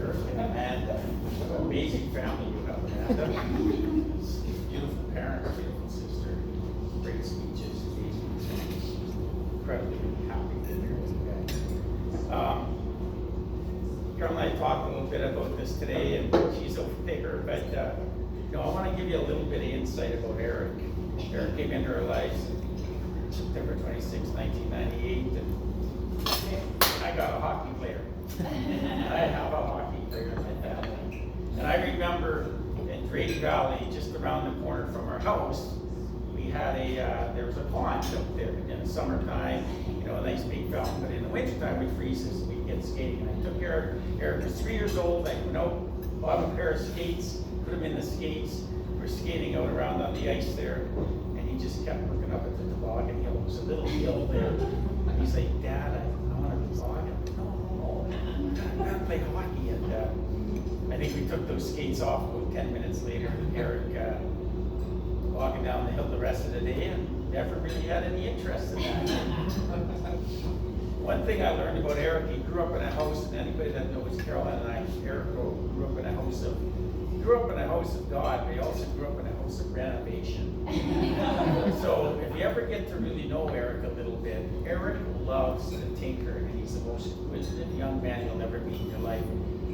Eric and Amanda. What an amazing family you have, Amanda. Beautiful parents, beautiful sister, great speeches, incredibly happy to hear you guys. Carol and I talked a little bit about this today, and she's over there, but I want to give you a little bit of insight about Eric. Eric came into our lives September 26, 1998, and I got a hockey player. I have a hockey player in my family. And I remember in Grady Valley, just around the corner from our house, we had there was a pond up there in the summertime, a nice big fountain, but in the wintertime we'd freeze us, we'd get skating. I took Eric was 3 years old, I went out, bought him a pair of skates, put him in the skates, we're skating out around on the ice there, and he just kept looking up at the toboggan hill. There was a little hill there. And he's like, Dad, I want a toboggan. No, I gotta play hockey. And I think we took those skates off about 10 minutes later. Eric walking down the hill the rest of the day and never really had any interest in that. One thing I learned about Eric, he grew up in a house, and anybody that knows Caroline and I, Eric grew up in a house of God, but he also grew up in a house of renovation. So if you ever get to really know Eric a little bit, Eric loves to tinker, and he's the most inquisitive young man you'll ever meet in your life.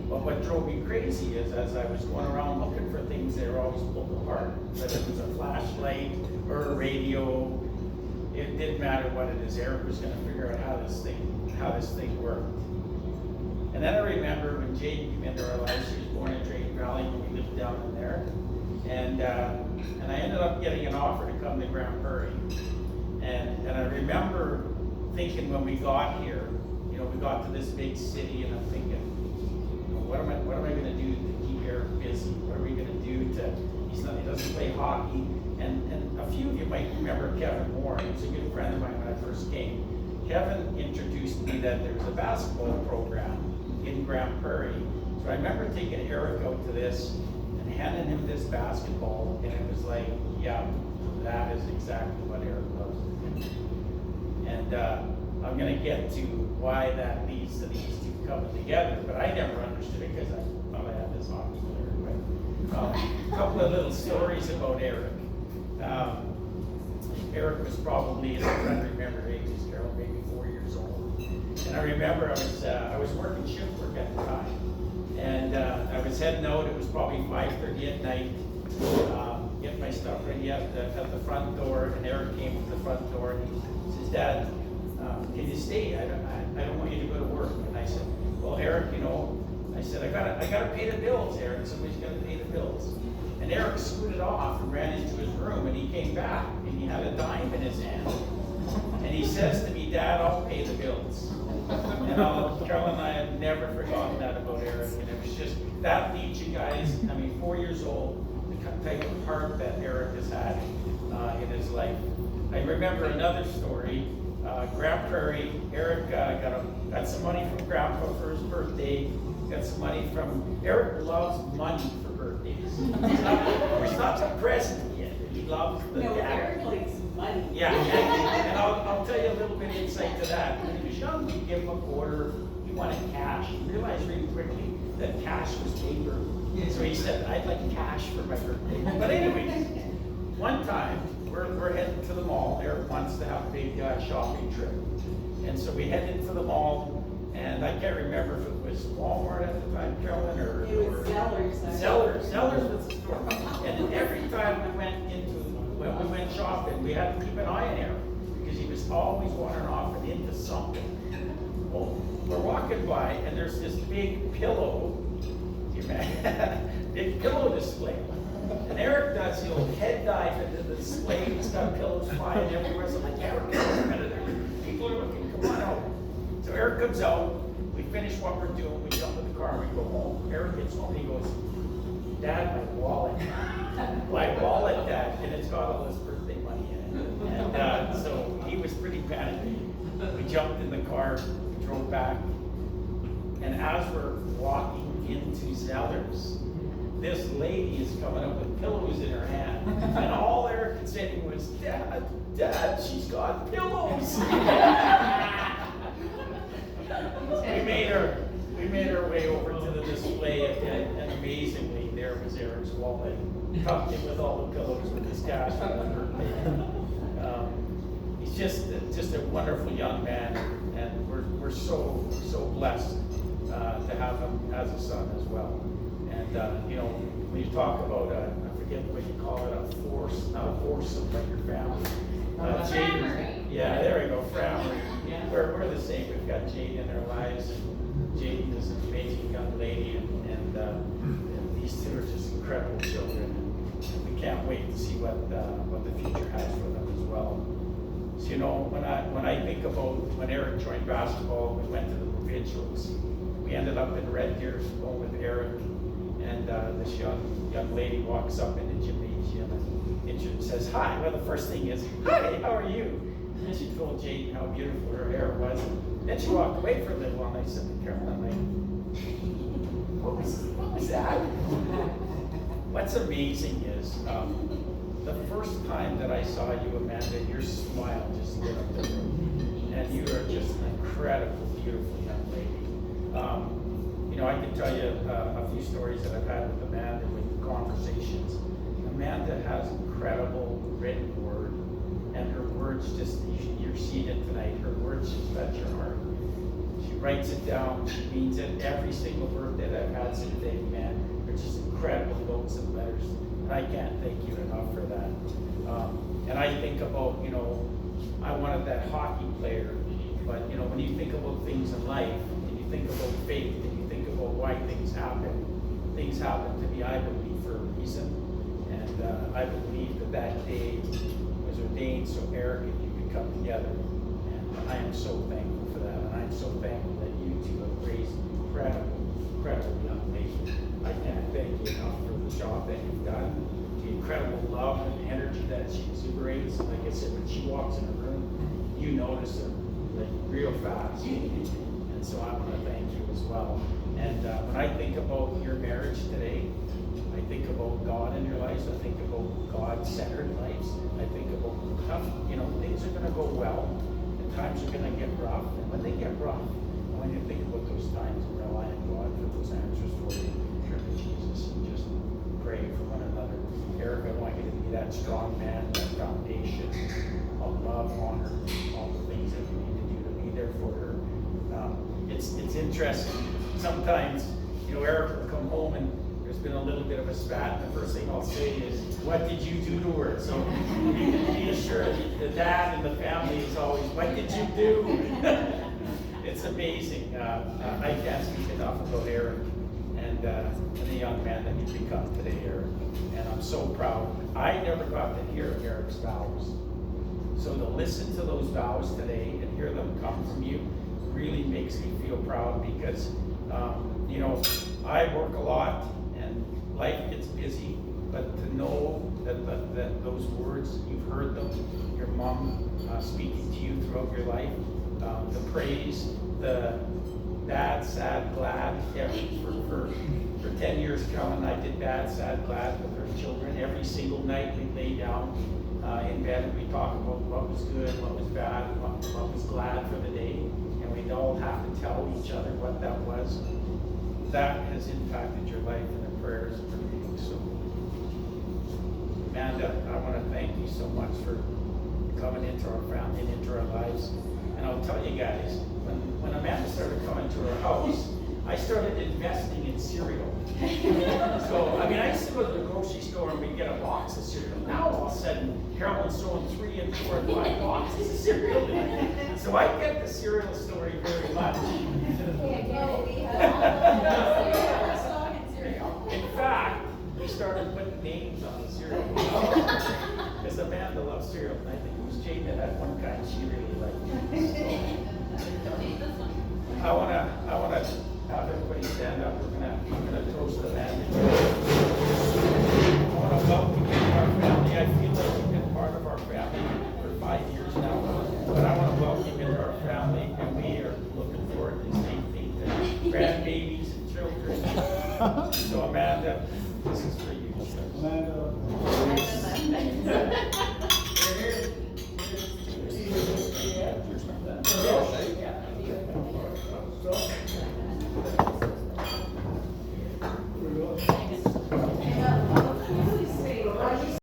But what drove me crazy is as I was going around looking for things, they were always pulled apart. Whether it was a flashlight or a radio, it didn't matter what it is. Eric was going to figure out how this thing worked. And then I remember when Jade came into our lives. She was born in Drayton Valley when we lived down in there. And I ended up getting an offer to come to Grand Prairie. And I remember thinking when we got here, we got to this big city, and I'm thinking, what am I going to do to keep Eric busy? What are we going to do he doesn't play hockey. And a few of you might remember Kevin Moore. He was a good friend of mine when I first came. Kevin introduced me that there was a basketball program in Grand Prairie. So I remember taking Eric out to this and handing him this basketball, and it was like, yeah, that is exactly what Eric loves to do. And I'm going to get to why that leads to these two coming together, but I never understood it because I thought I had this hockey player. But a couple of little stories about Eric. Eric was probably, as I remember ages, Carol, maybe 4 years old. And I remember I was working shift work at the time. And I was heading out, it was probably 5:30 at night, get my stuff ready at the front door, and Eric came to the front door and he says, Dad, can you stay? I don't want you to go to work. And I said, well, Eric, I said, I gotta pay the bills, Eric. Somebody's gotta pay the bills. And Eric scooted off and ran into his room, and he came back and he had a dime in his hand. And he says to me, Dad, I'll pay the bills. And Carol and I have never forgotten that about Eric. And it was just, that leads you guys, 4 years old, the type of heart that Eric has had in his life. I remember another story, Grand Prairie. Eric got some money from Grandpa for his birthday, got some money from, Eric loves money for birthdays. He's not the present yet. He loves the Eric likes money. Yeah, and I'll tell you a little bit of insight to that. When he was young, we'd give him a quarter. He wanted cash. He realized really quickly that cash was paper. So he said, I'd like cash for my birthday. But anyways, one time, we're heading to the mall. Eric wants to have a big shopping trip. And so we headed to the mall, and I can't remember if it was Walmart at the time, Carolyn, or it was Zellers. Zellers was the store. And every time when we went shopping, we had to keep an eye on Eric because he was always wandering off and into something. Well, we're walking by, and there's this big pillow, big pillow display. And Eric does the old head dive into the display. He's got pillows flying everywhere. So I'm like, Eric, get out of there. People are looking, come on out. So Eric comes out. We finish what we're doing. We jump in the car and we go home. Eric gets home and he goes, Dad, my wallet. My wallet, Dad. And it's got all this birthday money in it. And so he was pretty panicky. We jumped in the car, drove back. And as we're walking into Zellers, this lady is coming up with pillows in her hand. And all Eric had said was, Dad, she's got pillows. we made our way over to the display. tucked in with all the pillows with his cash on the birthday. He's just a wonderful young man, and we're so blessed to have him as a son as well. And you know, when you talk about I forget what you call it, a force, not a foursome, but your family. Jade, yeah, there we go, family. Yeah. We're the same. We've got Jade in our lives, and Jade is an amazing young lady, and these two are just incredible children. And we can't wait to see what the future has for them as well. So, you know, when I think about when Eric joined basketball, we went to the provincials. We ended up in Red Deer going with Eric, and this young lady walks up in the gymnasium and says, "Hi." Well, the first thing is, "Hi, how are you?" And she told Jade how beautiful her hair was. Then she walked away for a little while, and I said to Carolyn, like, what was that? What's amazing is the first time that I saw you, Amanda, your smile just lit up the room. And you are just an incredible, beautiful young lady. You know, I can tell you a few stories that I've had with Amanda, with conversations. Amanda has incredible written word, and her words just, you're seeing it tonight, her words just touch your heart. She writes it down, she means it. Every single birthday that I've had since they've met, they're just incredible notes and letters. And I can't thank you enough for that. And I think about, you know, I wanted that hockey player, but you know, when you think about things in life, and you think about faith, and you think about why things happen to me, I believe, for a reason. And I believe that day was ordained so Eric and you could come together. And I am so thankful for that. And I'm so thankful that you two have raised incredible young ladies. I can't thank you enough for the job that you've done, the incredible love and energy that she exuberates. Like I said, when she walks in a room, you notice her like real fast. And so I want to thank you as well. And when I think about your marriage today, I think about God in your lives. I think about God-centered lives. I think about tough, you know, things are going to go well, and times are going to get rough. And when they get rough, I want you to think about those times and rely on God for those answers for you. Turn to Jesus and just pray for one another. Eric, I want you to be that strong man, that foundation of love, honor, all the things that you need to do to be there for her. It's interesting. Sometimes, you know, Eric will come home and there's been a little bit of a spat, and the first thing I'll say is, "What did you do to her?" So you can be assured the dad and the family is always, "What did you do?" It's amazing. I can't speak enough about Eric and the young man that he's become today, Eric. And I'm so proud. I never got to hear Eric's vows. So to listen to those vows today and hear them come from you really makes me feel proud because, you know, I work a lot and life gets busy, but to know that those words, you've heard them, your mom speaking to you throughout your life, the praise, the bad, sad, glad, for 10 years, Carolyn and I did bad, sad, glad with her children. Every single night we lay down in bed and we talk about what was good, what was bad, what was glad for the day, and we'd all have to tell each other what that was. That has impacted your life and the prayers for me. So, Amanda, I want to thank you so much for coming into our family and into our lives. And I'll tell you guys, when Amanda started coming to our house, I started investing in cereal. So, I mean, I used to go to the grocery store and we'd get a box of cereal. Now, all of a sudden, Carolyn's throwing 3 and 4 and 5 boxes of cereal in. So I get the cereal story very much. In fact, we started putting names on the cereal. Because Amanda loves cereal, and I think it was Jane that had one kind she really liked. I wanna have everybody stand up. We're gonna toast Amanda. I wanna welcome you to our family. I feel like you've been part of our family for 5 years now, but I wanna welcome you to our family, and we are looking forward to seeing things, grandbabies and children. So Amanda, this is for you. Amanda.